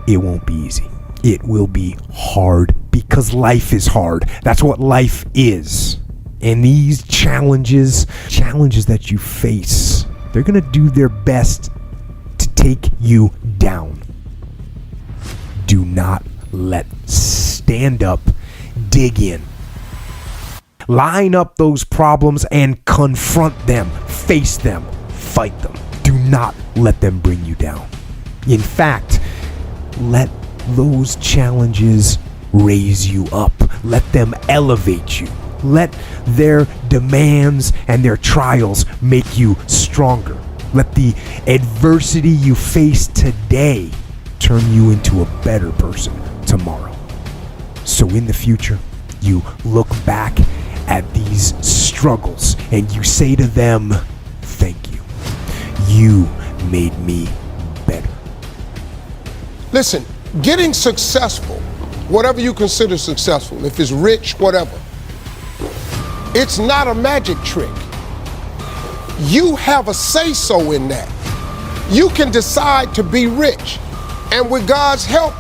it won't be easy. It will be hard because life is hard. That's what life is. And these challenges that you face, they're going to do their best to take you down. Do not stand up, dig in. Line up those problems and confront them, face them, fight them. Do not let them bring you down. In fact, let those challenges raise you up. Let them elevate you. Let their demands and their trials make you stronger. Let the adversity you face today turn you into a better person tomorrow. So in the future, you look back at these struggles and you say to them, thank you. You made me better. Listen, getting successful, whatever you consider successful, if it's rich, whatever, it's not a magic trick. You have a say-so in that. You can decide to be rich, and with God's help,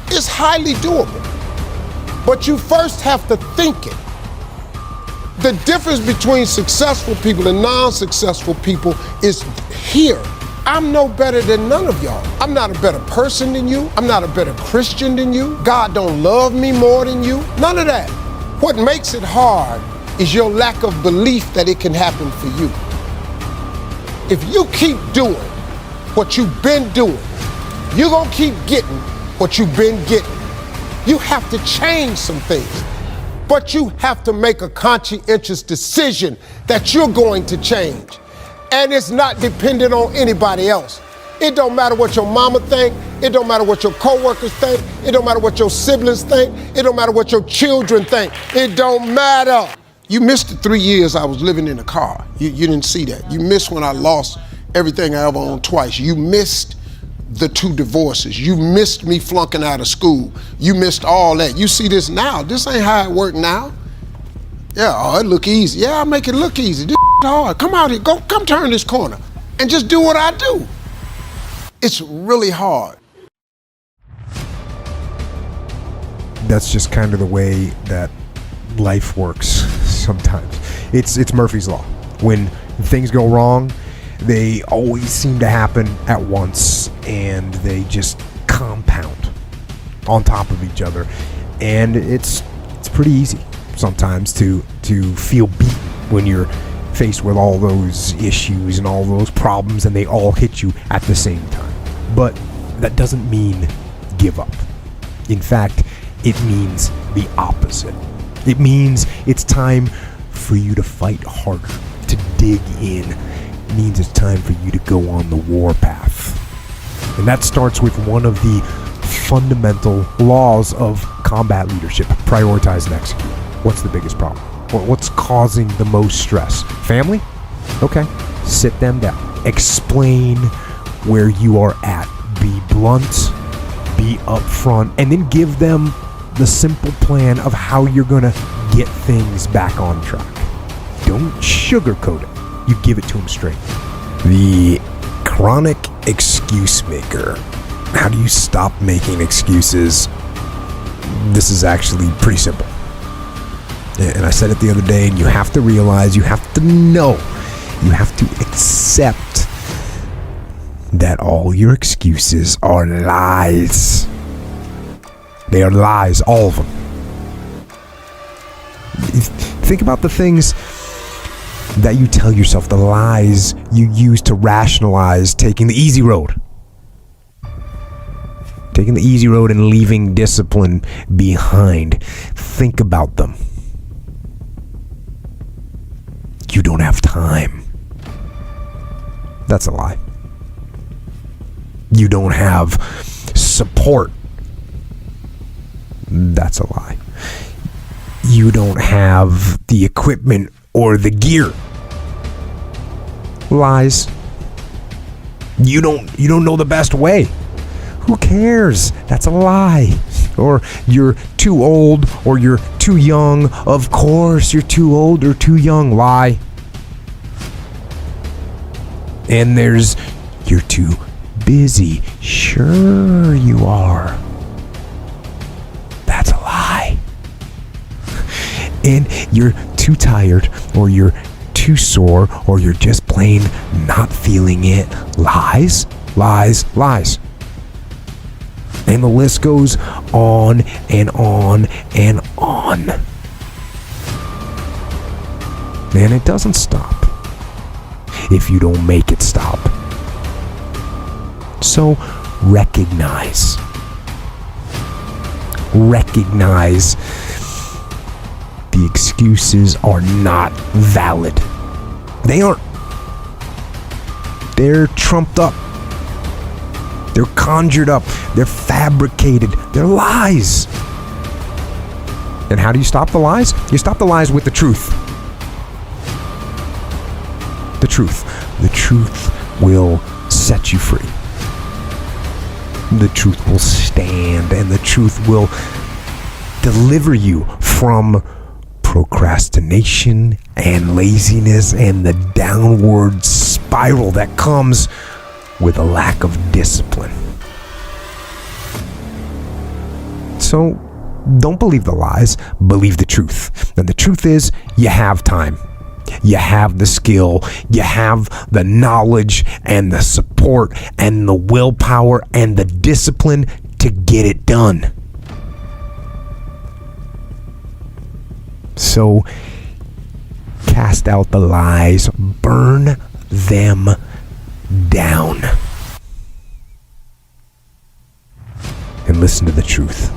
it's highly doable. But you first have to think it. The difference between successful people and non-successful people is here. I'm no better than none of y'all. I'm not a better person than you. I'm not a better Christian than you. God don't love me more than you. None of that. What makes it hard is your lack of belief that it can happen for you. If you keep doing what you've been doing, you're gonna keep getting what you've been getting. You have to change some things, but you have to make a conscientious decision that you're going to change. And it's not dependent on anybody else. It don't matter what your mama think. It don't matter what your coworkers think. It don't matter what your siblings think. It don't matter what your children think. It don't matter. You missed the 3 years I was living in a car. You didn't see that. You missed when I lost everything I ever owned twice. You missed the 2 divorces. You missed me flunking out of school. You missed all that. You see this now. This ain't how it work now. Yeah, oh, it look easy. Yeah, I make it look easy. This hard. Come out here, come turn this corner and just do what I do. It's really hard. That's just kind of the way that life works sometimes. It's Murphy's Law. When things go wrong, they always seem to happen at once, and they just compound on top of each other. And it's pretty easy sometimes to feel beat when you're faced with all those issues and all those problems, and they all hit you at the same time. But that doesn't mean give up. In fact, it means the opposite. It means it's time for you to fight harder, to dig in. It means it's time for you to go on the warpath. And that starts with one of the fundamental laws of combat leadership: prioritize and execute. What's the biggest problem? What's causing the most stress? Family? Okay. Sit them down. Explain where you are at. Be blunt, be upfront, and then give them the simple plan of how you're going to get things back on track. Don't sugarcoat it. You give it to them straight. The chronic excuse maker. How do you stop making excuses? This is actually pretty simple. And I said it the other day, and you have to realize, you have to know, you have to accept that all your excuses are lies. They are lies, all of them. Think about the things that you tell yourself, the lies you use to rationalize taking the easy road. Taking the easy road and leaving discipline behind. Think about them. You don't have time. That's a lie. You don't have support. That's a lie. You don't have the equipment or the gear. Lies. You don't know the best way. Who cares? That's a lie. Or you're too old, or you're too young. Of course you're too old or too young. Lie. And there's you're too busy. Sure you are. That's a lie. And you're too tired, or you're too sore, or you're just plain not feeling it. Lies, lies, lies. And the list goes on and on and on. And it doesn't stop if you don't make it stop. So recognize the excuses are not valid. They aren't. They're trumped up. They're conjured up. They're fabricated. They're lies. And how do you stop the lies? You stop the lies with the truth. The truth. The truth will set you free. The truth will stand, and the truth will deliver you from procrastination and laziness and the downward spiral that comes with a lack of discipline. So don't believe the lies, believe the truth. And the truth is, you have time. You have the skill, you have the knowledge and the support and the willpower and the discipline to get it done. So cast out the lies, burn them down, and listen to the truth,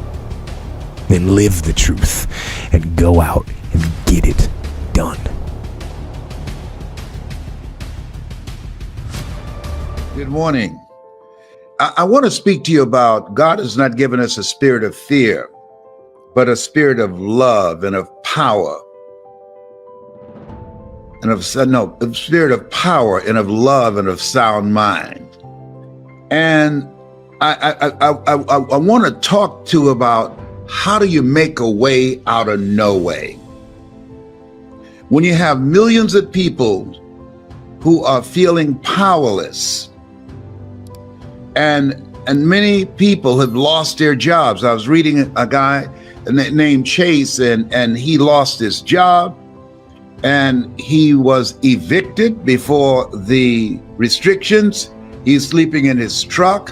and live the truth, and go out and get it done. Good morning. I want to speak to you about God has not given us a spirit of fear, but a spirit of love and of power. And a spirit of power and of love and of sound mind. And I want to talk to about how do you make a way out of no way? When you have millions of people who are feeling powerless, and many people have lost their jobs. I was reading a guy named Chase, and he lost his job, and he was evicted before the restrictions. He's sleeping in his truck,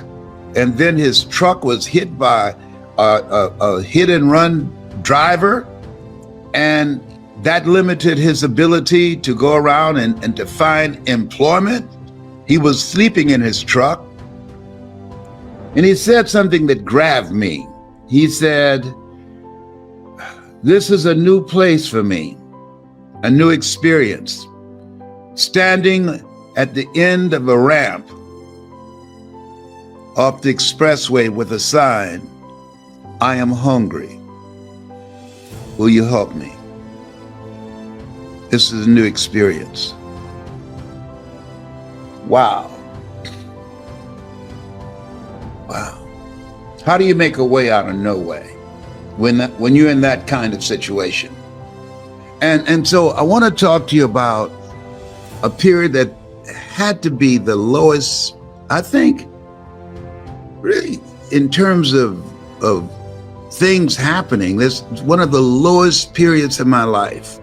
and then his truck was hit by a hit and run driver, and that limited his ability to go around and to find employment. He was sleeping in his truck. And he said something that grabbed me. He said, "This is a new place for me, a new experience. Standing at the end of a ramp off the expressway with a sign, 'I am hungry. Will you help me?' This is a new experience." Wow. Wow. How do you make a way out of no way when you're in that kind of situation? And so I want to talk to you about a period that had to be the lowest, I think, really, in terms of things happening. This is one of the lowest periods in my life.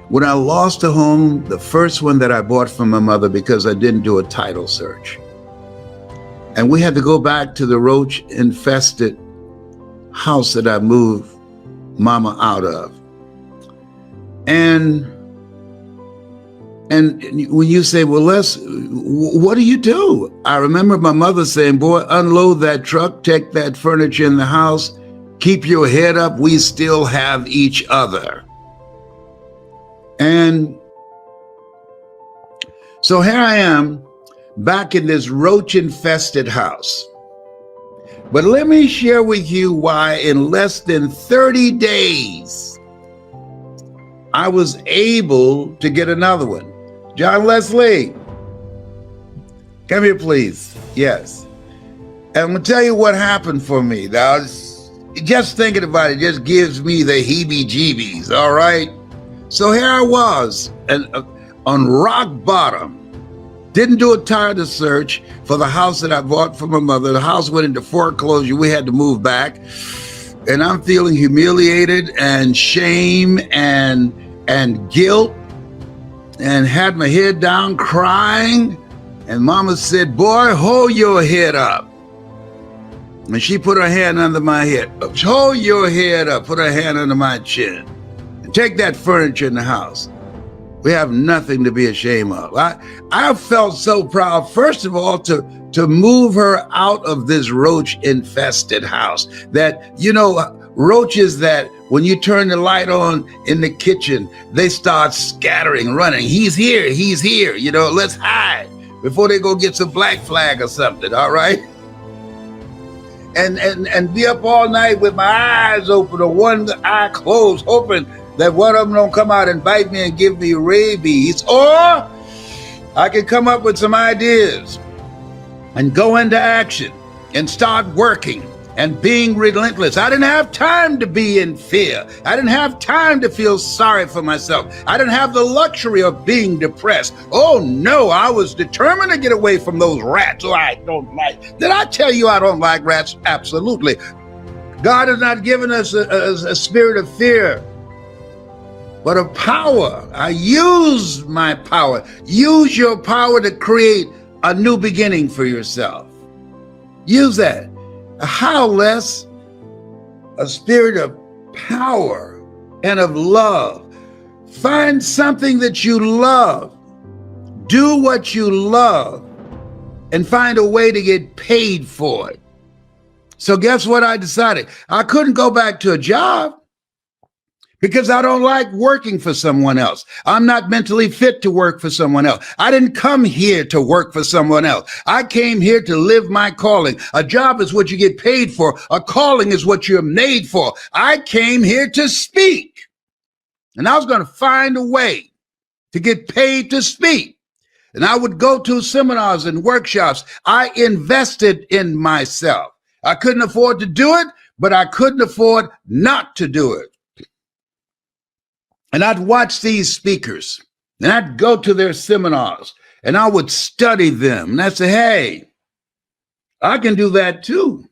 When I lost a home, the first one that I bought from my mother because I didn't do a title search. And we had to go back to the roach-infested house that I moved Mama out of. And when you say, well, Les, what do you do? I remember my mother saying, boy, unload that truck, take that furniture in the house, keep your head up, we still have each other. And so here I am, back in this roach-infested house. But let me share with you why in less than 30 days, I was able to get another one. John Leslie, come here, please. Yes. And I'm going to tell you what happened for me. Now, just thinking about it just gives me the heebie-jeebies, all right? So here I was, and on rock bottom, Didn't do a title search for the house that I bought for my mother. The house went into foreclosure. We had to move back. And I'm feeling humiliated and shame and guilt, and had my head down crying. And mama said, boy, hold your head up. And she put her hand under my head. Hold your head up, put her hand under my chin. And take that furniture in the house. We have nothing to be ashamed of. I felt so proud, first of all, to move her out of this roach-infested house. That, you know, roaches that when you turn the light on in the kitchen, they start scattering, running. He's here, you know, let's hide before they go get some black flag or something, all right? And be up all night with my eyes open or one eye closed, hoping that one of them don't come out and bite me and give me rabies. Or I can come up with some ideas and go into action and start working and being relentless. I didn't have time to be in fear. I didn't have time to feel sorry for myself. I didn't have the luxury of being depressed. Oh no, I was determined to get away from those rats who I don't like. Did I tell you I don't like rats? Absolutely. God has not given us a spirit of fear, but of power. I use my power. Use your power to create a new beginning for yourself. Use that. How less a spirit of power and of love. Find something that you love. Do what you love and find a way to get paid for it. So guess what I decided? I couldn't go back to a job because I don't like working for someone else. I'm not mentally fit to work for someone else. I didn't come here to work for someone else. I came here to live my calling. A job is what you get paid for. A calling is what you're made for. I came here to speak, and I was going to find a way to get paid to speak. And I would go to seminars and workshops. I invested in myself. I couldn't afford to do it, but I couldn't afford not to do it. And I'd watch these speakers, and I'd go to their seminars, and I would study them. And I'd say, hey, I can do that too.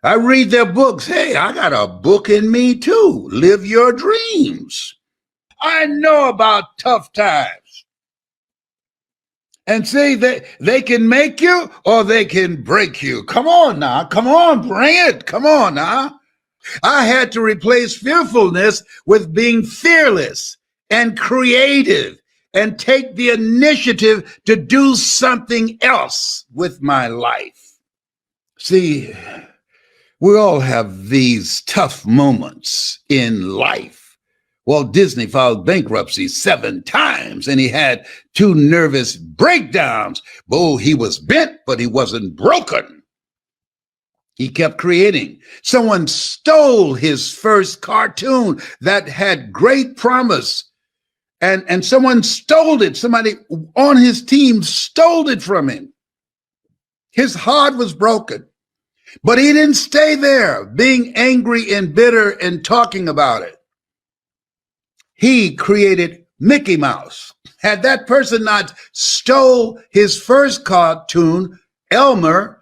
I read their books. Hey, I got a book in me too. Live your dreams. I know about tough times. And see, they can make you or they can break you. Come on now. Come on, bring it. Come on now. I had to replace fearfulness with being fearless and creative and take the initiative to do something else with my life. See, we all have these tough moments in life. Walt Disney filed bankruptcy 7 times and he had 2 nervous breakdowns. Oh, he was bent, but he wasn't broken. He kept creating. Someone stole his first cartoon that had great promise, and someone stole it. Somebody on his team stole it from him. His heart was broken, but he didn't stay there being angry and bitter and talking about it. He created Mickey Mouse. Had that person not stole his first cartoon, Elmer,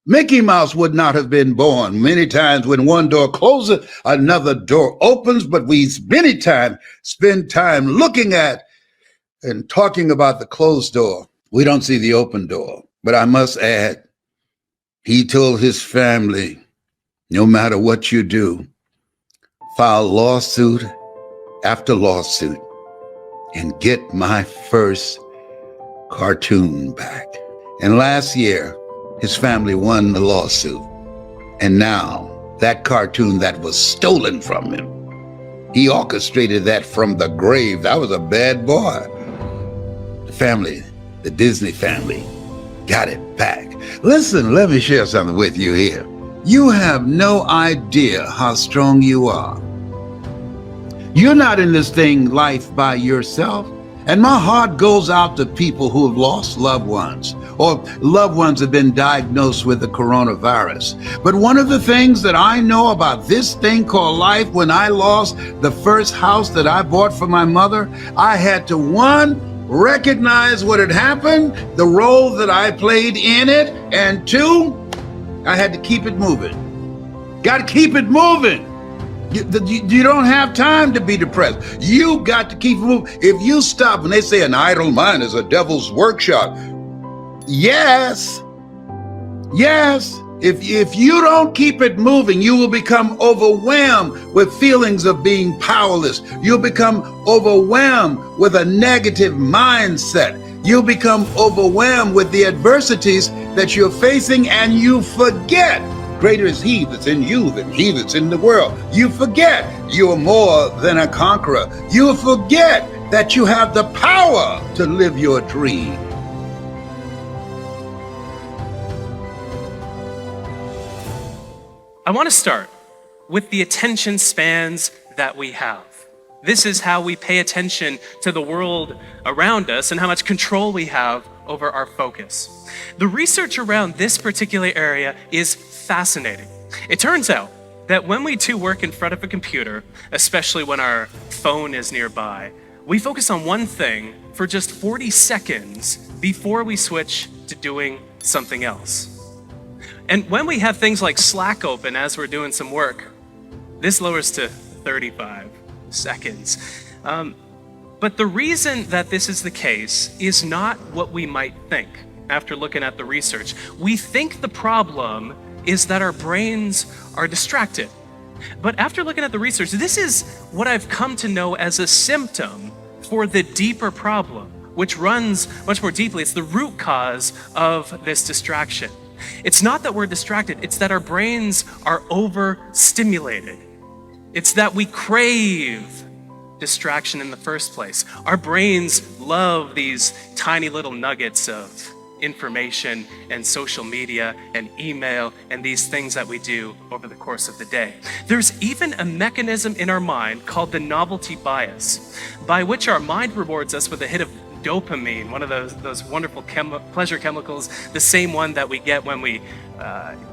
Mickey Mouse would not have been born. Many times when one door closes, another door opens, but we many times spend time looking at and talking about the closed door. We don't see the open door. But I must add, he told his family, no matter what you do, file lawsuit after lawsuit and get my first cartoon back. And last year, his family won the lawsuit. And now that cartoon that was stolen from him, he orchestrated that from the grave. That was a bad boy. The family, the Disney family, got it back. Listen, let me share something with you here. You have no idea how strong you are. You're not in this thing life by yourself. And my heart goes out to people who have lost loved ones or loved ones have been diagnosed with the coronavirus. But one of the things that I know about this thing called life, when I lost the first house that I bought for my mother, I had to, 1, recognize what had happened, the role that I played in it, and two, I had to keep it moving. Got to keep it moving. You don't have time to be depressed. You got to keep it moving. If you stop, and they say an idle mind is a devil's workshop. Yes. If you don't keep it moving, you will become overwhelmed with feelings of being powerless. You'll become overwhelmed with a negative mindset. You'll become overwhelmed with the adversities that you're facing, and you forget greater is he that's in you than he that's in the world. You forget you're more than a conqueror. You forget that you have the power to live your dream. I want to start with the attention spans that we have. This is how we pay attention to the world around us and how much control we have over our focus. The research around this particular area is fascinating. It turns out that when we two work in front of a computer, especially when our phone is nearby, we focus on one thing for just 40 seconds before we switch to doing something else. And when we have things like Slack open as we're doing some work, this lowers to 35 seconds. But the reason that this is the case is not what we might think after looking at the research. We think the problem is that our brains are distracted. But after looking at the research, this is what I've come to know as a symptom for the deeper problem, which runs much more deeply. It's the root cause of this distraction. It's not that we're distracted, it's that our brains are overstimulated. It's that we crave distraction in the first place. Our brains love these tiny little nuggets of information and social media and email and these things that we do over the course of the day. There's even a mechanism in our mind called the novelty bias, by which our mind rewards us with a hit of dopamine, one of those wonderful pleasure chemicals, the same one that we get when we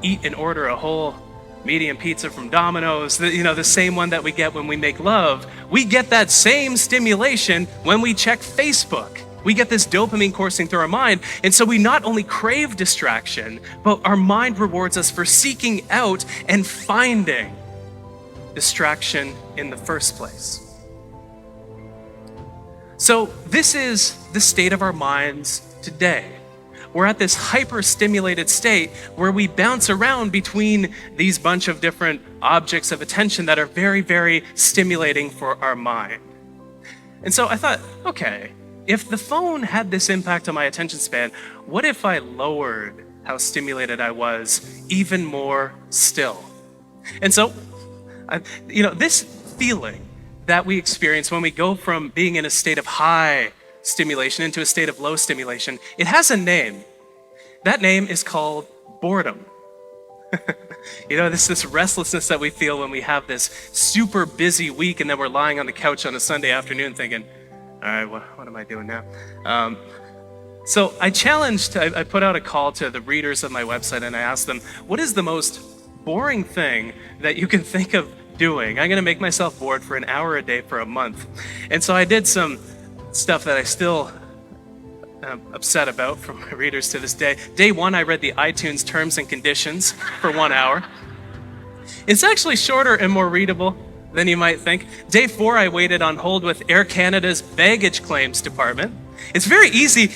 eat and order a whole medium pizza from Domino's, the same one that we get when we make love. We get that same stimulation when we check Facebook. We get this dopamine coursing through our mind, and so we not only crave distraction, but our mind rewards us for seeking out and finding distraction in the first place. So this is the state of our minds today. We're at this hyper-stimulated state where we bounce around between these bunch of different objects of attention that are very, very stimulating for our mind. And so I thought, okay, if the phone had this impact on my attention span, what if I lowered how stimulated I was even more still? And so, this feeling that we experience when we go from being in a state of high stimulation into a state of low stimulation, it has a name. That name is called boredom. This restlessness that we feel when we have this super busy week and then we're lying on the couch on a Sunday afternoon thinking, all right, what am I doing now? So I put out a call to the readers of my website and I asked them, what is the most boring thing that you can think of doing? I'm going to make myself bored for an hour a day for a month. And so I did some stuff that I still am upset about from my readers to this day. Day one, I read the iTunes terms and conditions for 1 hour. It's actually shorter and more readable than you might think. Day 4, I waited on hold with Air Canada's baggage claims department. It's very easy.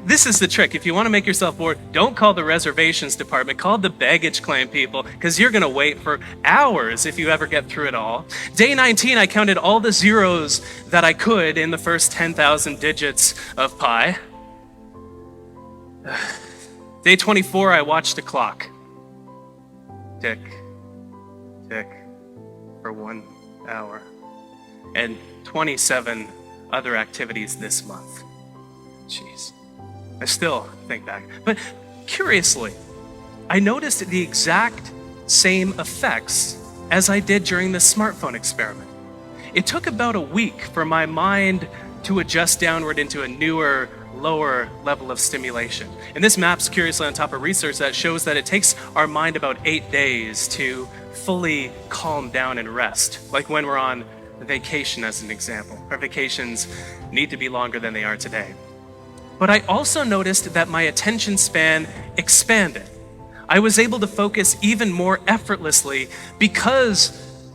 This is the trick. If you want to make yourself bored, don't call the reservations department. Call the baggage claim people, because you're going to wait for hours if you ever get through it all. Day 19, I counted all the zeros that I could in the first 10,000 digits of pi. Day 24, I watched the clock. Tick, tick, for 1 hour. And 27 other activities this month. Jeez. I still think back. But curiously, I noticed the exact same effects as I did during the smartphone experiment. It took about a week for my mind to adjust downward into a newer, lower level of stimulation. And this maps curiously on top of research that shows that it takes our mind about 8 days to fully calm down and rest, like when we're on vacation as an example. Our vacations need to be longer than they are today. But I also noticed that my attention span expanded. I was able to focus even more effortlessly because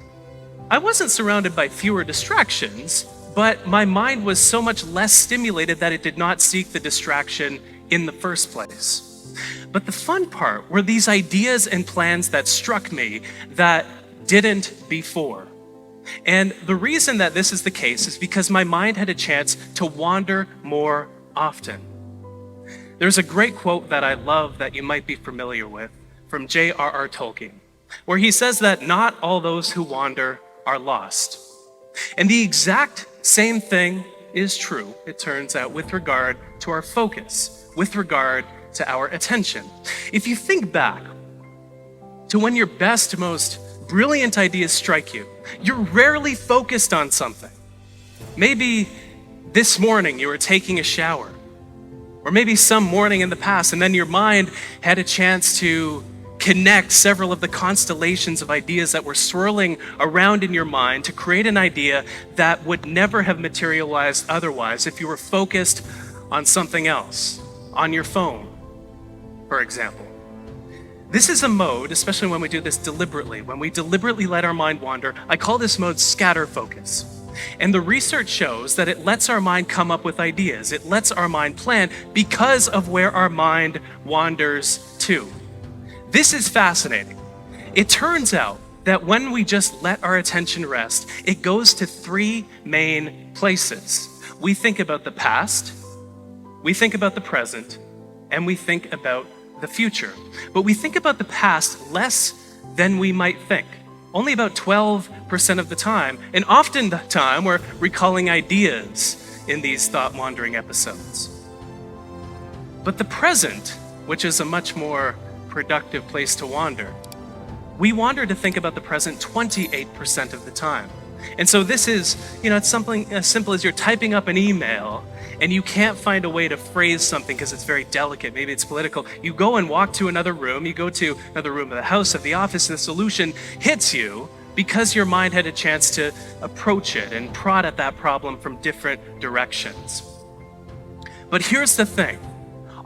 I wasn't surrounded by fewer distractions, but my mind was so much less stimulated that it did not seek the distraction in the first place. But the fun part were these ideas and plans that struck me that didn't before. And the reason that this is the case is because my mind had a chance to wander more often. There's a great quote that I love that you might be familiar with from J.R.R. Tolkien, where he says that not all those who wander are lost. And the exact same thing is true, it turns out, with regard to our focus, with regard to our attention. If you think back to when your best, most brilliant ideas strike you, you're rarely focused on something. Maybe this morning you were taking a shower, or maybe some morning in the past, and then your mind had a chance to connect several of the constellations of ideas that were swirling around in your mind to create an idea that would never have materialized otherwise if you were focused on something else, on your phone, for example. This is a mode, especially when we do this deliberately, when we deliberately let our mind wander. I call this mode scatter focus. And the research shows that it lets our mind come up with ideas. It lets our mind plan because of where our mind wanders to. This is fascinating. It turns out that when we just let our attention rest, it goes to three main places. We think about the past, we think about the present, and we think about the future. But we think about the past less than we might think. Only about 12% of the time, and often the time we're recalling ideas in these thought-wandering episodes. But the present, which is a much more productive place to wander, we wander to think about the present 28% of the time. And so this is, it's something as simple as you're typing up an email and you can't find a way to phrase something because it's very delicate, maybe it's political. You go and walk to another room, you go to another room of the house, of the office, and the solution hits you because your mind had a chance to approach it and prod at that problem from different directions. But here's the thing.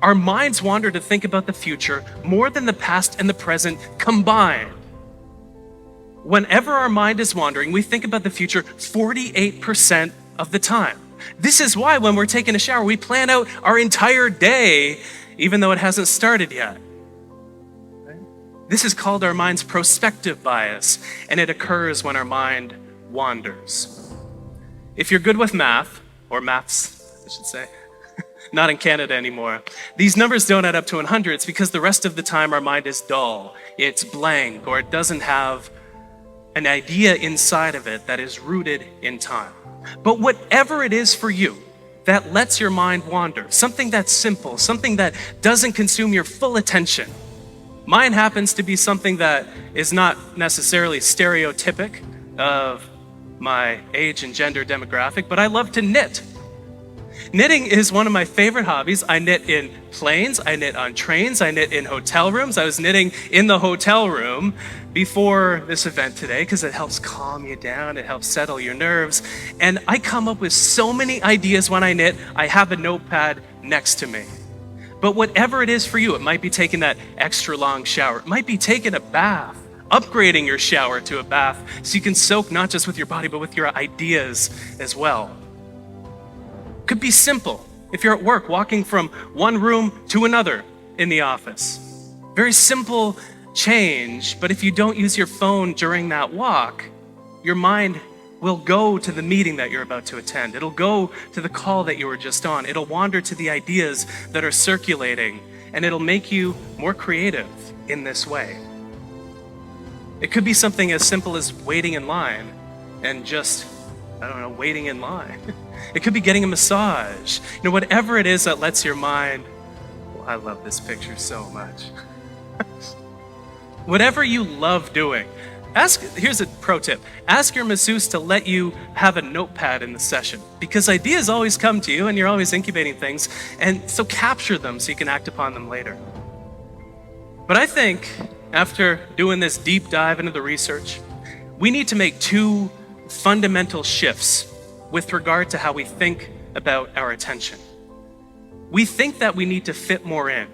Our minds wander to think about the future more than the past and the present combined. Whenever our mind is wandering, we think about the future 48% of the time. This is why when we're taking a shower, we plan out our entire day, even though it hasn't started yet. This is called our mind's prospective bias, and it occurs when our mind wanders. If you're good with math, or maths, I should say, not in Canada anymore, these numbers don't add up to 100. It's because the rest of the time our mind is dull, it's blank, or it doesn't have an idea inside of it that is rooted in time. But whatever it is for you that lets your mind wander, something that's simple, something that doesn't consume your full attention. Mine happens to be something that is not necessarily stereotypic of my age and gender demographic, but I love to knit. Knitting is one of my favorite hobbies. I knit in planes, I knit on trains, I knit in hotel rooms. I was knitting in the hotel room before this event today because it helps calm you down, it helps settle your nerves. And I come up with so many ideas when I knit. I have a notepad next to me. But whatever it is for you, it might be taking that extra long shower. It might be taking a bath, upgrading your shower to a bath so you can soak not just with your body, but with your ideas as well. Could be simple. If you're at work, walking from one room to another in the office. Very simple change, but if you don't use your phone during that walk, your mind will go to the meeting that you're about to attend. It'll go to the call that you were just on. It'll wander to the ideas that are circulating, and it'll make you more creative in this way. It could be something as simple as waiting in line and just, waiting in line. It could be getting a massage. Whatever it is that lets your mind, I love this picture so much. Whatever you love doing, here's a pro tip. Ask your masseuse to let you have a notepad in the session because ideas always come to you and you're always incubating things, and so capture them so you can act upon them later. But I think after doing this deep dive into the research, we need to make two fundamental shifts with regard to how we think about our attention. We think that we need to fit more in.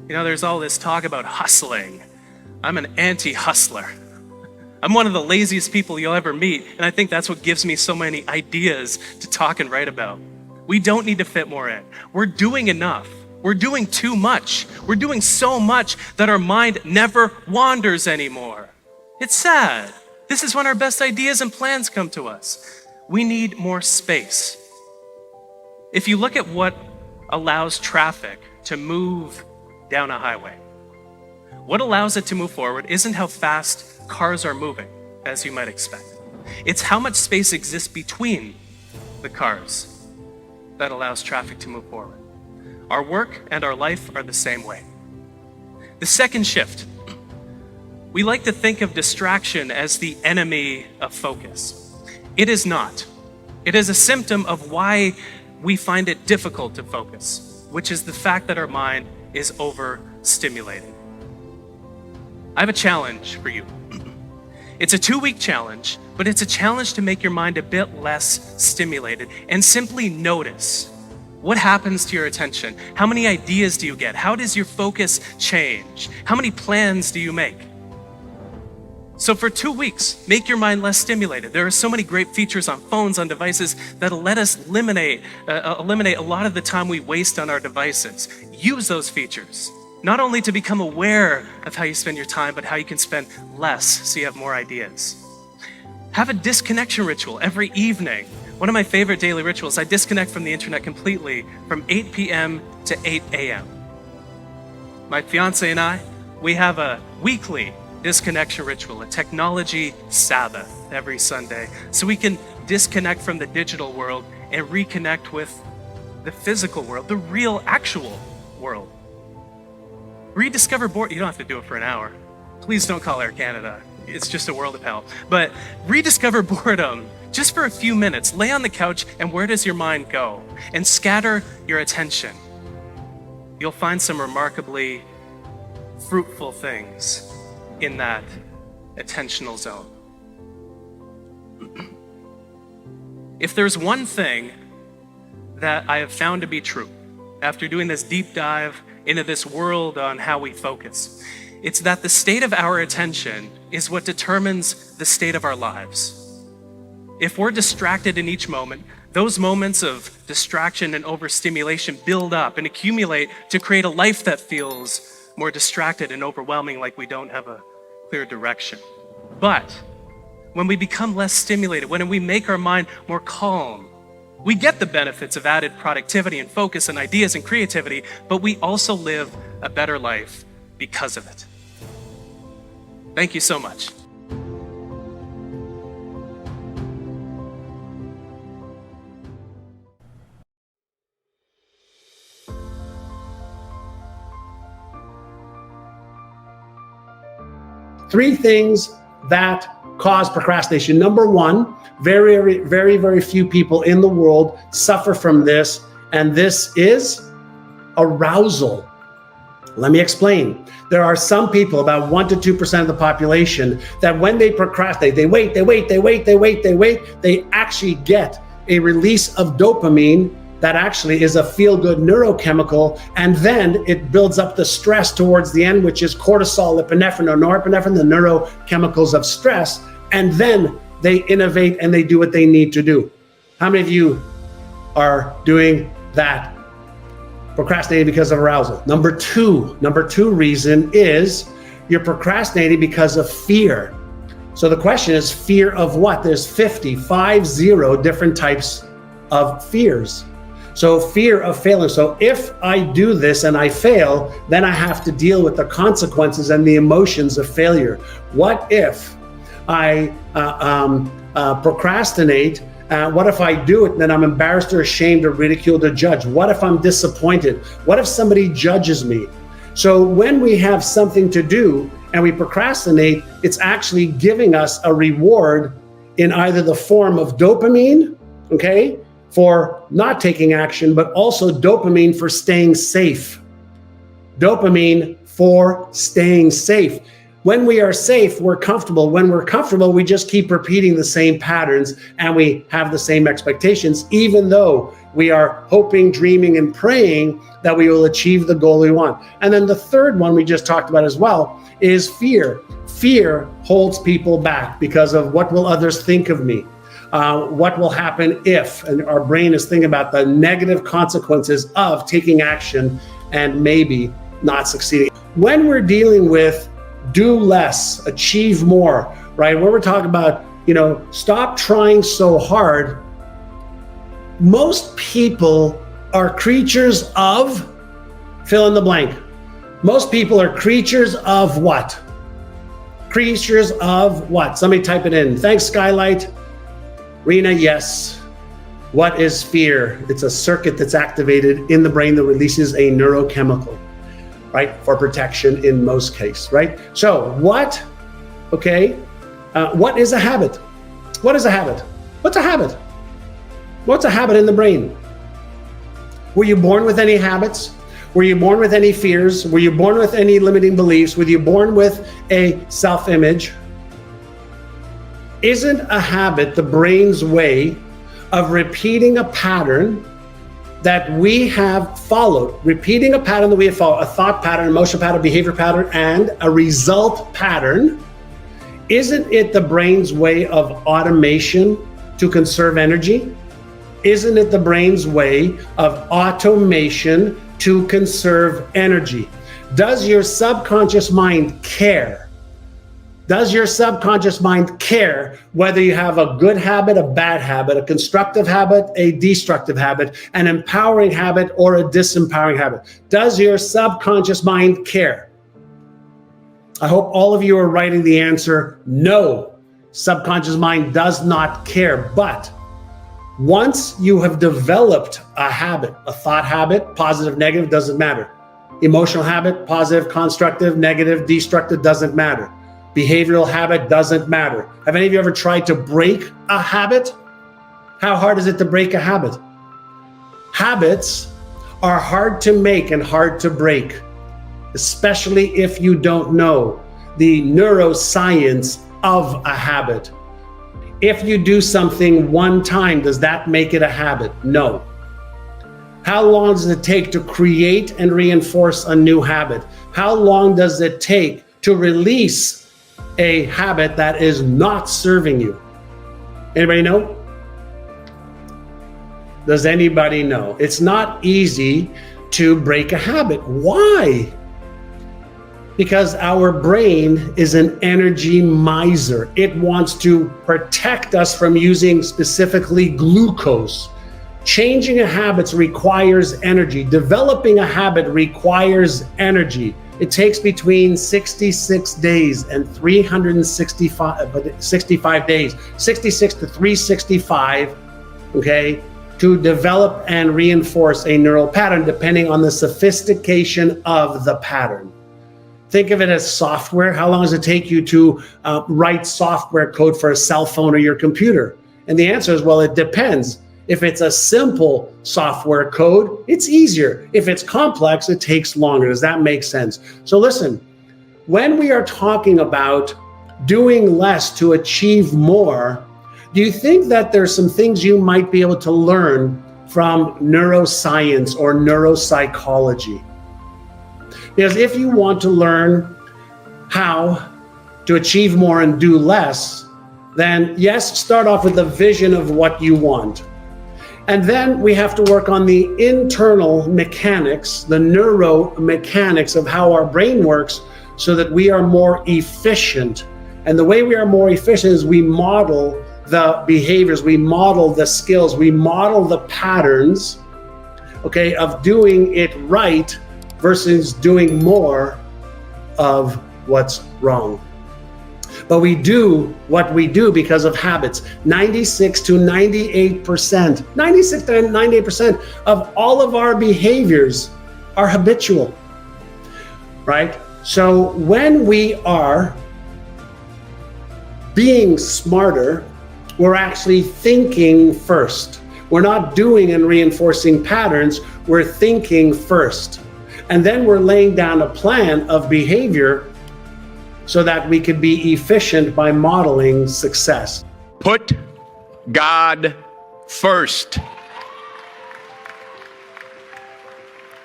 You know, there's all this talk about hustling. I'm an anti-hustler. I'm one of the laziest people you'll ever meet, and I think that's what gives me so many ideas to talk and write about. We don't need to fit more in. We're doing enough. We're doing too much. We're doing so much that our mind never wanders anymore. It's sad. This is when our best ideas and plans come to us. We need more space. If you look at what allows traffic to move down a highway, what allows it to move forward isn't how fast cars are moving, as you might expect. It's how much space exists between the cars that allows traffic to move forward. Our work and our life are the same way. The second shift, we like to think of distraction as the enemy of focus. It is not. It is a symptom of why we find it difficult to focus, which is the fact that our mind is overstimulated. I have a challenge for you. It's a 2-week challenge, but it's a challenge to make your mind a bit less stimulated and simply notice what happens to your attention. How many ideas do you get? How does your focus change? How many plans do you make? So for 2 weeks, make your mind less stimulated. There are so many great features on phones, on devices, that'll let us eliminate a lot of the time we waste on our devices. Use those features, not only to become aware of how you spend your time, but how you can spend less so you have more ideas. Have a disconnection ritual every evening. One of my favorite daily rituals, I disconnect from the internet completely from 8 p.m. to 8 a.m. My fiance and I, we have a weekly disconnection ritual, a technology Sabbath every Sunday, so we can disconnect from the digital world and reconnect with the physical world, the real, actual world. Rediscover boredom. You don't have to do it for an hour. Please don't call Air Canada. It's just a world of hell. But rediscover boredom just for a few minutes. Lay on the couch, and where does your mind go? And scatter your attention. You'll find some remarkably fruitful things in that attentional zone. If there's one thing that I have found to be true after doing this deep dive into this world on how we focus, it's that the state of our attention is what determines the state of our lives. If we're distracted in each moment, those moments of distraction and overstimulation build up and accumulate to create a life that feels more distracted and overwhelming, like we don't have a clear direction. But when we become less stimulated, when we make our mind more calm, we get the benefits of added productivity and focus and ideas and creativity, but we also live a better life because of it. Thank you so much. Three things that cause procrastination. Number one, very few people in the world suffer from this, and this is arousal. Let me explain. There are some people, about 1% to 2% of the population, that when they procrastinate, they wait, they actually get a release of dopamine that actually is a feel-good neurochemical, and then it builds up the stress towards the end, which is cortisol, epinephrine, or norepinephrine, the neurochemicals of stress, and then they innovate and they do what they need to do. How many of you are doing that? Procrastinating because of arousal. Number two reason is you're procrastinating because of fear. So the question is, fear of what? There's 50 different types of fears. So fear of failing. So if I do this and I fail, then I have to deal with the consequences and the emotions of failure. What if I procrastinate? What if I do it and then I'm embarrassed or ashamed or ridiculed or judged? What if I'm disappointed? What if somebody judges me? So when we have something to do and we procrastinate, it's actually giving us a reward in either the form of dopamine, okay, for not taking action, but also dopamine for staying safe. Dopamine for staying safe. When we are safe, we're comfortable. When we're comfortable, we just keep repeating the same patterns and we have the same expectations, even though we are hoping, dreaming, and praying that we will achieve the goal we want. And then the third one we just talked about as well is fear. Fear holds people back because of what will others think of me? What will happen if? And our brain is thinking about the negative consequences of taking action and maybe not succeeding. When we're dealing with do less, achieve more, right? When we're talking about, stop trying so hard, most people are creatures of fill in the blank. Most people are creatures of what? Creatures of what? Somebody type it in. Thanks, Skylight. Rena, yes. What is fear? It's a circuit that's activated in the brain that releases a neurochemical, right? For protection in most cases, right? So what is a habit? What is a habit? What's a habit? What's a habit in the brain? Were you born with any habits? Were you born with any fears? Were you born with any limiting beliefs? Were you born with a self-image? Isn't a habit the brain's way of repeating a pattern that we have followed? Repeating a pattern that we have followed, a thought pattern, emotion pattern, behavior pattern, and a result pattern. Isn't it the brain's way of automation to conserve energy? Isn't it the brain's way of automation to conserve energy? Does your subconscious mind care? Does your subconscious mind care whether you have a good habit, a bad habit, a constructive habit, a destructive habit, an empowering habit, or a disempowering habit? Does your subconscious mind care? I hope all of you are writing the answer, no. Subconscious mind does not care. But once you have developed a habit, a thought habit, positive, negative, doesn't matter. Emotional habit, positive, constructive, negative, destructive, doesn't matter. Behavioral habit doesn't matter. Have any of you ever tried to break a habit? How hard is it to break a habit? Habits are hard to make and hard to break, especially if you don't know the neuroscience of a habit. If you do something one time, does that make it a habit? No. How long does it take to create and reinforce a new habit? How long does it take to release a habit that is not serving you? Anybody know? Does anybody know? It's not easy to break a habit. Why? Because our brain is an energy miser. It wants to protect us from using specifically glucose. Changing a habit requires energy. Developing a habit requires energy. It takes between 66 days and 365 days, 66 to 365, to develop and reinforce a neural pattern depending on the sophistication of the pattern. Think of it as software. How long does it take you to write software code for a cell phone or your computer? And the answer is, well, it depends. If it's a simple software code, it's easier. If it's complex, it takes longer. Does that make sense? So listen, when we are talking about doing less to achieve more, do you think that there's some things you might be able to learn from neuroscience or neuropsychology? Because if you want to learn how to achieve more and do less, then yes, start off with a vision of what you want. And then we have to work on the internal mechanics, the neuromechanics of how our brain works so that we are more efficient. And the way we are more efficient is we model the behaviors, we model the skills, we model the patterns, of doing it right versus doing more of what's wrong. But we do what we do because of habits. 96 to 98% of all of our behaviors are habitual, right? So when we are being smarter, we're actually thinking first. We're not doing and reinforcing patterns, we're thinking first. And then we're laying down a plan of behavior so that we could be efficient by modeling success. Put God first.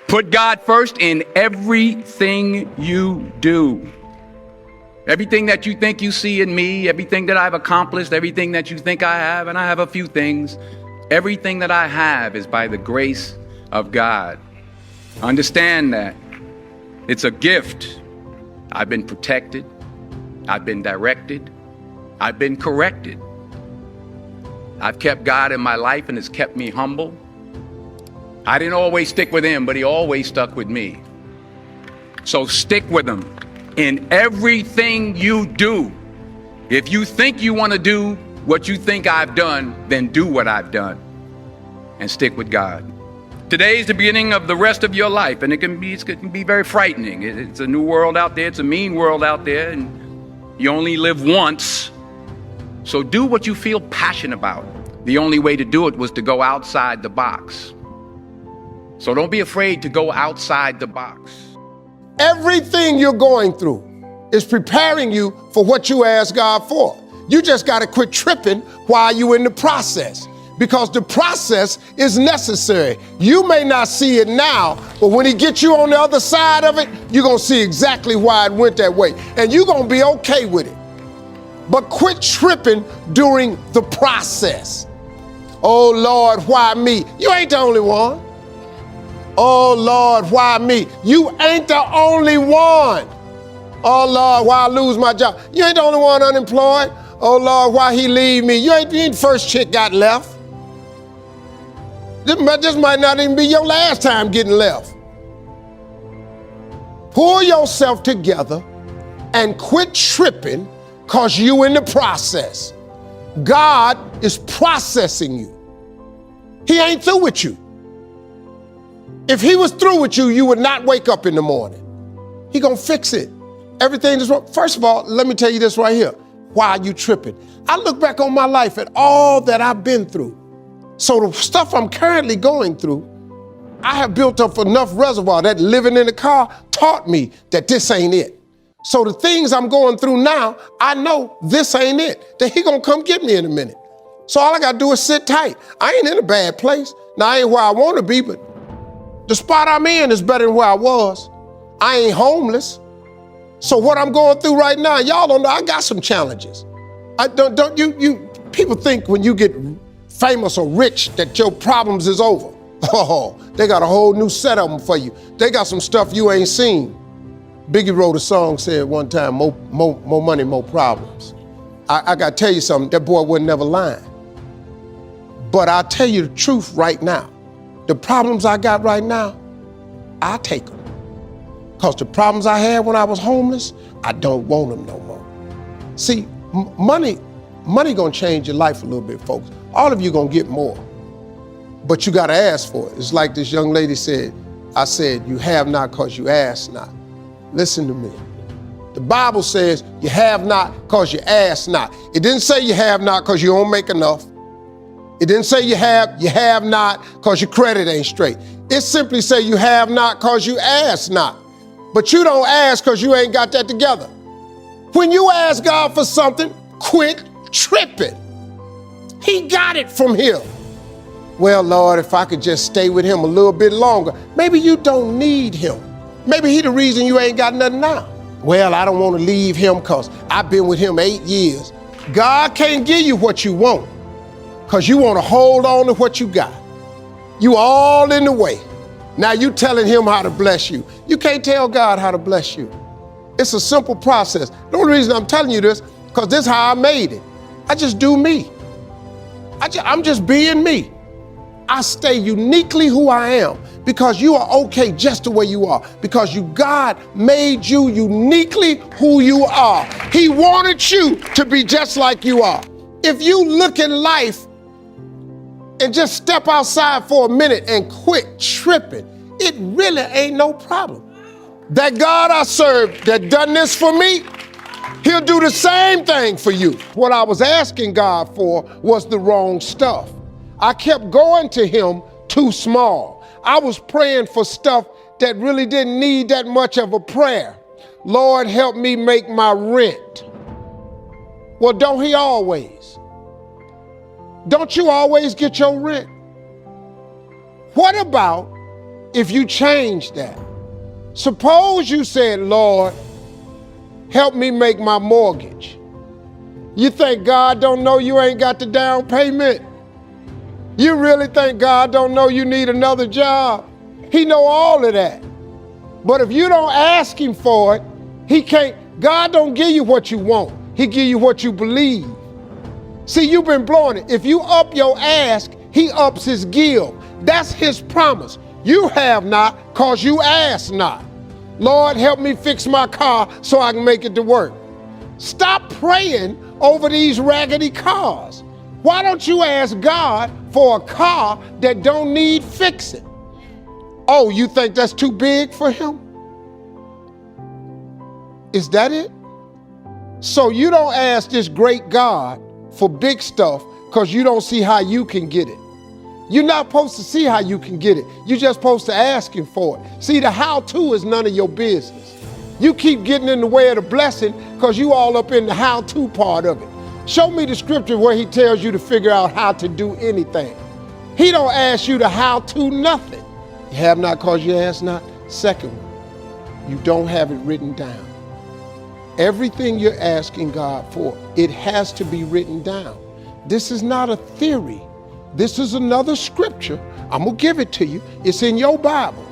Put God first in everything you do. Everything that you think you see in me, everything that I've accomplished, everything that you think I have, and I have a few things, everything that I have is by the grace of God. Understand that. It's a gift. I've been protected. I've been directed. I've been corrected. I've kept God in my life and it's kept me humble. I didn't always stick with him, but he always stuck with me. So stick with him in everything you do. If you think you want to do what you think I've done, then do what I've done and stick with God. Today is the beginning of the rest of your life, and it can be very frightening. It's a new world out there. It's a mean world out there, and you only live once. So do what you feel passionate about. The only way to do it was to go outside the box. So don't be afraid to go outside the box. Everything you're going through is preparing you for what you asked God for. You just got to quit tripping while you're in the process, because the process is necessary. You may not see it now, but when he gets you on the other side of it, you're going to see exactly why it went that way, and you're going to be okay with it. But quit tripping during the process. Oh, Lord, why me? You ain't the only one. Oh, Lord, why me? You ain't the only one. Oh, Lord, why I lose my job? You ain't the only one unemployed. Oh, Lord, why he leave me? You ain't the first chick got left. This might not even be your last time getting left. Pull yourself together and quit tripping because you in the process. God is processing you. He ain't through with you. If he was through with you, you would not wake up in the morning. He gonna fix it. Everything is wrong. First of all, let me tell you this right here. Why are you tripping? I look back on my life at all that I've been through. So the stuff I'm currently going through, I have built up enough reservoir that living in the car taught me that this ain't it. So the things I'm going through now, I know this ain't it. That he gonna come get me in a minute. So all I gotta do is sit tight. I ain't in a bad place. Now I ain't where I wanna be, but the spot I'm in is better than where I was. I ain't homeless. So what I'm going through right now, y'all don't know, I got some challenges. People think when you get famous or rich that your problems is over. Oh, they got a whole new set of them for you. They got some stuff you ain't seen. Biggie wrote a song, said one time, more money, more problems. I got to tell you something, that boy wasn't never lying. But I'll tell you the truth right now. The problems I got right now, I take them. Because the problems I had when I was homeless, I don't want them no more. See, money gonna change your life a little bit, folks. All of you gonna get more, but you gotta ask for it. It's like this young lady said, I said, you have not because you ask not. Listen to me. The Bible says you have not because you ask not. It didn't say you have not because you don't make enough. It didn't say you have not because your credit ain't straight. It simply say you have not because you ask not. But you don't ask because you ain't got that together. When you ask God for something, quit tripping. He got it from him. Well, Lord, if I could just stay with him a little bit longer. Maybe you don't need him. Maybe he the reason you ain't got nothing now. Well, I don't want to leave him because I've been with him 8 years. God can't give you what you want because you want to hold on to what you got. You all in the way. Now you telling him how to bless you. You can't tell God how to bless you. It's a simple process. The only reason I'm telling you this, because this is how I made it. I just do me. I'm just being me. I stay uniquely who I am because you are okay just the way you are, because God made you uniquely who you are. He wanted you to be just like you are. If you look at life and just step outside for a minute and quit tripping, it really ain't no problem. That God I serve that done this for me, he'll do the same thing for you. What I was asking God for was the wrong stuff. I kept going to him too small. I was praying for stuff that really didn't need that much of a prayer. Lord, help me make my rent. Well, don't he always? Don't you always get your rent? What about if you change that? Suppose you said, Lord, help me make my mortgage. You think God don't know you ain't got the down payment? You really think God don't know you need another job? He know all of that. But if you don't ask him for it, he can't. God don't give you what you want. He give you what you believe. See, you've been blowing it. If you up your ask, he ups his give. That's his promise. You have not, cause you ask not. Lord, help me fix my car so I can make it to work. Stop praying over these raggedy cars. Why don't you ask God for a car that don't need fixing? Oh, you think that's too big for him? Is that it? So you don't ask this great God for big stuff because you don't see how you can get it. You're not supposed to see how you can get it. You're just supposed to ask him for it. See, the how-to is none of your business. You keep getting in the way of the blessing because you all up in the how-to part of it. Show me the scripture where he tells you to figure out how to do anything. He don't ask you to how-to nothing. You have not because you ask not. Second one, you don't have it written down. Everything you're asking God for, it has to be written down. This is not a theory. This is another scripture. I'm going to give it to you. It's in your Bible.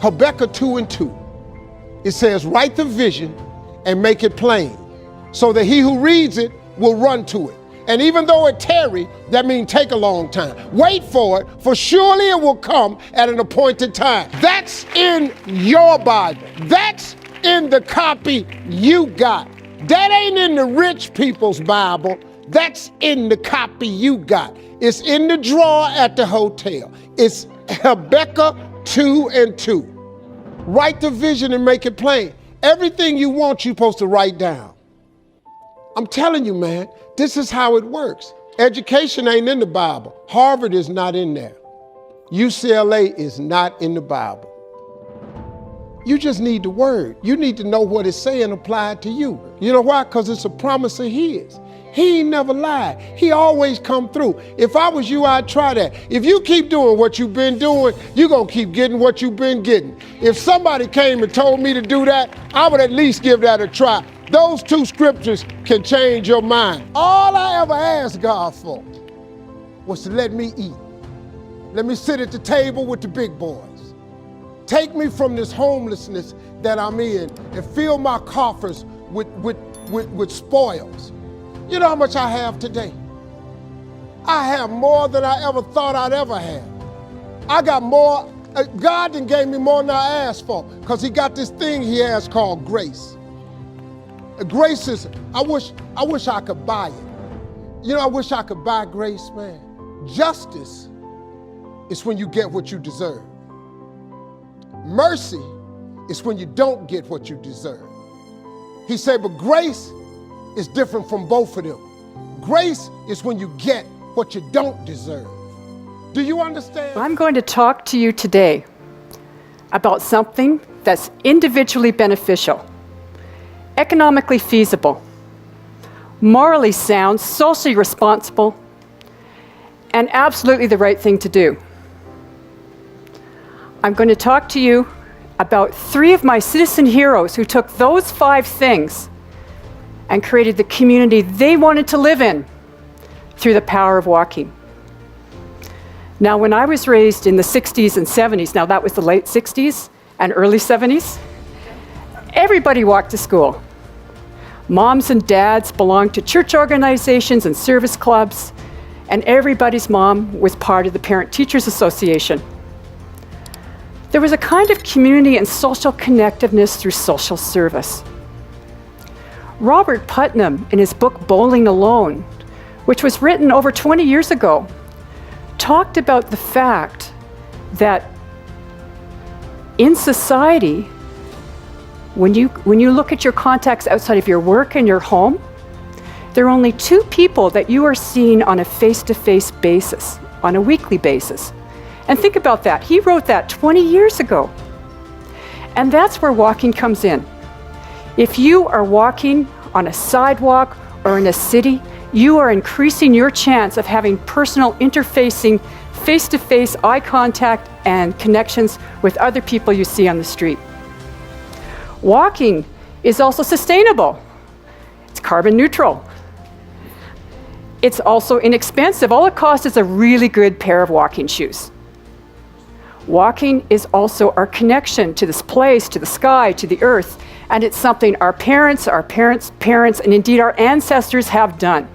Habakkuk 2:2. It says, write the vision and make it plain so that he who reads it will run to it. And even though it tarry, that means take a long time. Wait for it, for surely it will come at an appointed time. That's in your Bible. That's in the copy you got. That ain't in the rich people's Bible. That's in the copy you got. It's in the drawer at the hotel. It's Habakkuk 2:2. Write the vision and make it plain. Everything you want, you're supposed to write down. I'm telling you, man, this is how it works. Education ain't in the Bible. Harvard is not in there. UCLA is not in the Bible. You just need the word. You need to know what it's saying applied to you. You know why? Because it's a promise of his. He ain't never lied. He always come through. If I was you, I'd try that. If you keep doing what you've been doing, you're going to keep getting what you've been getting. If somebody came and told me to do that, I would at least give that a try. Those two scriptures can change your mind. All I ever asked God for was to let me eat. Let me sit at the table with the big boys. Take me from this homelessness that I'm in and fill my coffers with spoils. You know how much I have today? I have more than I ever thought I'd ever have. I got more. God done gave me more than I asked for because he got this thing he has called grace. Grace is, I wish I could buy it. You know, I wish I could buy grace, man. Justice is when you get what you deserve. Mercy is when you don't get what you deserve. He said, but grace is different from both of them. Grace is when you get what you don't deserve. Do you understand? I'm going to talk to you today about something that's individually beneficial, economically feasible, morally sound, socially responsible, and absolutely the right thing to do. I'm going to talk to you about 3 of my citizen heroes who took those 5 things and created the community they wanted to live in through the power of walking. Now, when I was raised in the 60s and 70s, now that was the late 60s and early 70s, everybody walked to school. Moms and dads belonged to church organizations and service clubs, and everybody's mom was part of the Parent Teachers Association. There was a kind of community and social connectiveness through social service. Robert Putnam, in his book Bowling Alone, which was written over 20 years ago, talked about the fact that in society, when you look at your contacts outside of your work and your home, there are only 2 people that you are seeing on a face-to-face basis, on a weekly basis. And think about that. He wrote that 20 years ago. And that's where walking comes in. If you are walking on a sidewalk or in a city, you are increasing your chance of having personal interfacing, face-to-face eye contact and connections with other people you see on the street. Walking is also sustainable. It's carbon neutral. It's also inexpensive. All it costs is a really good pair of walking shoes. Walking is also our connection to this place, to the sky, to the earth, and it's something our parents, parents, and indeed our ancestors have done.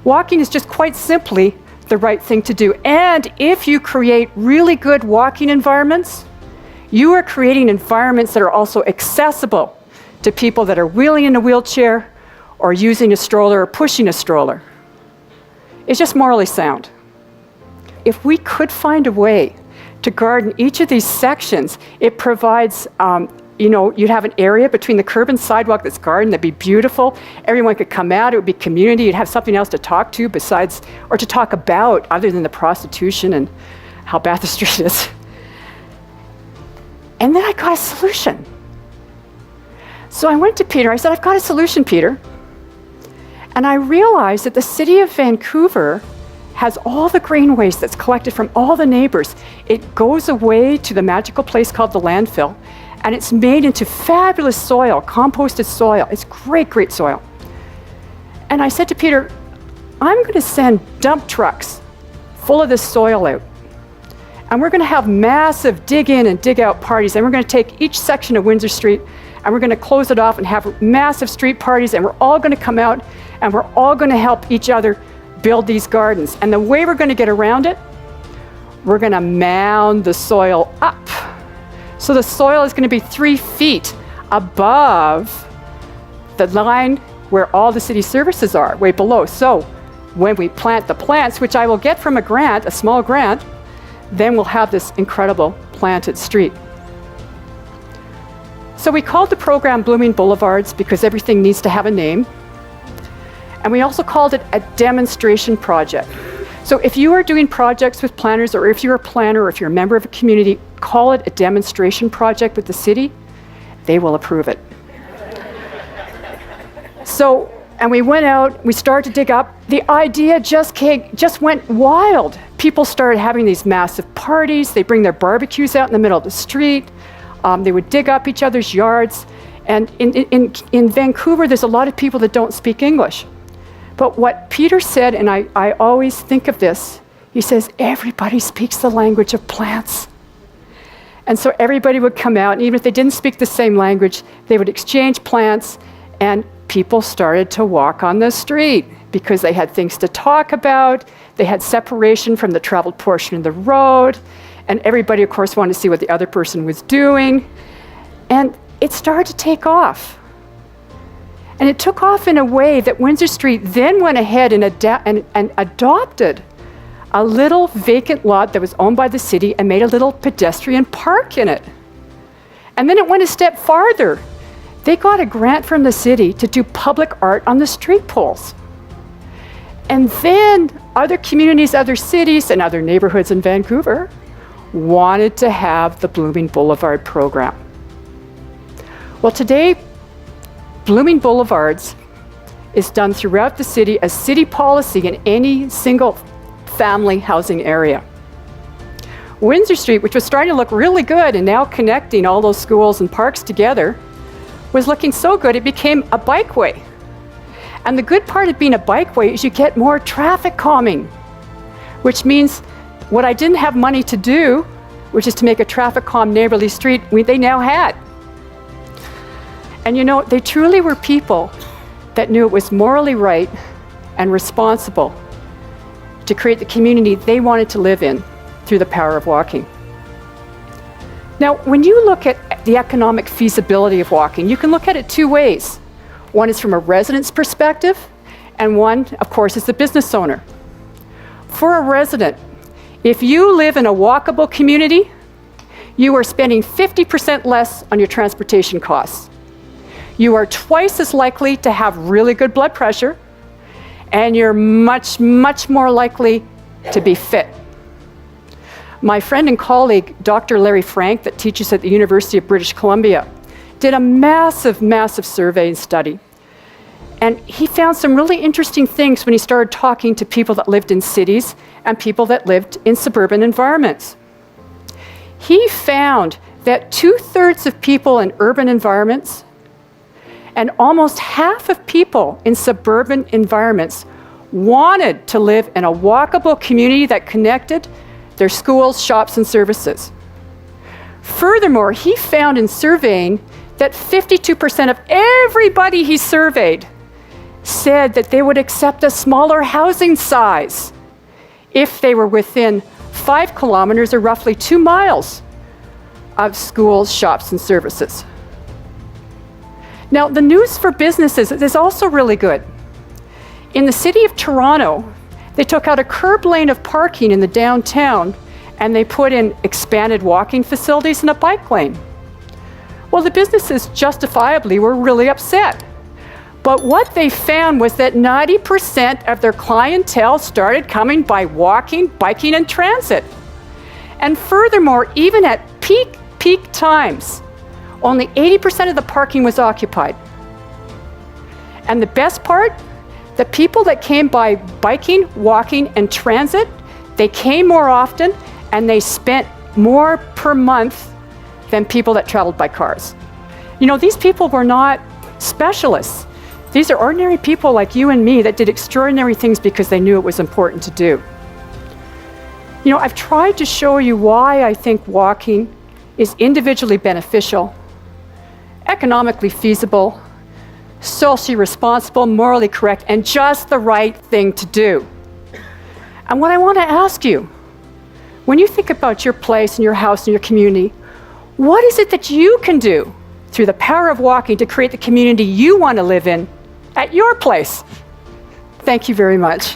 Walking is just quite simply the right thing to do. And if you create really good walking environments, you are creating environments that are also accessible to people that are wheeling in a wheelchair or using a stroller or pushing a stroller. It's just morally sound. If we could find a way to garden each of these sections, it provides, you'd have an area between the curb and sidewalk that's gardened that'd be beautiful. Everyone could come out, it would be community, you'd have something else to talk to besides, or to talk about other than the prostitution and how bad the street is. And then I got a solution. So I went to Peter, I said, I've got a solution, Peter. And I realized that the city of Vancouver has all the green waste that's collected from all the neighbors. It goes away to the magical place called the landfill, and it's made into fabulous soil, composted soil. It's great, great soil. And I said to Peter, I'm going to send dump trucks full of this soil out. And we're going to have massive dig in and dig out parties. And we're going to take each section of Windsor Street and we're going to close it off and have massive street parties. And we're all going to come out and we're all going to help each other build these gardens. And the way we're going to get around it, we're going to mound the soil up. So the soil is going to be 3 feet above the line where all the city services are, way below. So when we plant the plants, which I will get from a grant, a small grant, then we'll have this incredible planted street. So we called the program Blooming Boulevards because everything needs to have a name. And we also called it a demonstration project. So if you are doing projects with planners, or if you're a planner, or if you're a member of a community, call it a demonstration project with the city, they will approve it. So, and we went out, we started to dig up. The idea just went wild. People started having these massive parties. They bring their barbecues out in the middle of the street. They would dig up each other's yards. And in Vancouver, there's a lot of people that don't speak English. But what Peter said, and I always think of this, he says, everybody speaks the language of plants. And so everybody would come out, and even if they didn't speak the same language, they would exchange plants, and people started to walk on the street because they had things to talk about, they had separation from the traveled portion of the road, and everybody, of course, wanted to see what the other person was doing. And it started to take off. And it took off in a way that Windsor Street then went ahead and adopted a little vacant lot that was owned by the city and made a little pedestrian park in it. And then it went a step farther. They got a grant from the city to do public art on the street poles. And then other communities, other cities, and other neighborhoods in Vancouver wanted to have the Blooming Boulevard program. Well, today, Blooming Boulevards is done throughout the city as city policy in any single family housing area. Windsor Street, which was starting to look really good and now connecting all those schools and parks together, was looking so good it became a bikeway. And the good part of being a bikeway is you get more traffic calming, which means what I didn't have money to do, which is to make a traffic calm neighborly street, they now had. And you know, they truly were people that knew it was morally right and responsible to create the community they wanted to live in through the power of walking. Now, when you look at the economic feasibility of walking, you can look at it 2 ways. One is from a resident's perspective, and one, of course, is the business owner. For a resident, if you live in a walkable community, you are spending 50% less on your transportation costs. You are twice as likely to have really good blood pressure, and you're much, much more likely to be fit. My friend and colleague, Dr. Larry Frank, that teaches at the University of British Columbia, did a massive survey and study. And he found some really interesting things when he started talking to people that lived in cities and people that lived in suburban environments. He found that 2/3 of people in urban environments and almost half of people in suburban environments wanted to live in a walkable community that connected their schools, shops, and services. Furthermore, he found in surveying that 52% of everybody he surveyed said that they would accept a smaller housing size if they were within 5 kilometers or roughly 2 miles of schools, shops, and services. Now, the news for businesses is also really good. In the city of Toronto, they took out a curb lane of parking in the downtown and they put in expanded walking facilities and a bike lane. Well, the businesses justifiably were really upset. But what they found was that 90% of their clientele started coming by walking, biking, and transit. And furthermore, even at peak times, only 80% of the parking was occupied. And the best part, the people that came by biking, walking, and transit, they came more often and they spent more per month than people that traveled by cars. You know, these people were not specialists. These are ordinary people like you and me that did extraordinary things because they knew it was important to do. You know, I've tried to show you why I think walking is individually beneficial, economically feasible, socially responsible, morally correct, and just the right thing to do. And what I want to ask you, when you think about your place and your house and your community, what is it that you can do through the power of walking to create the community you want to live in at your place? Thank you very much.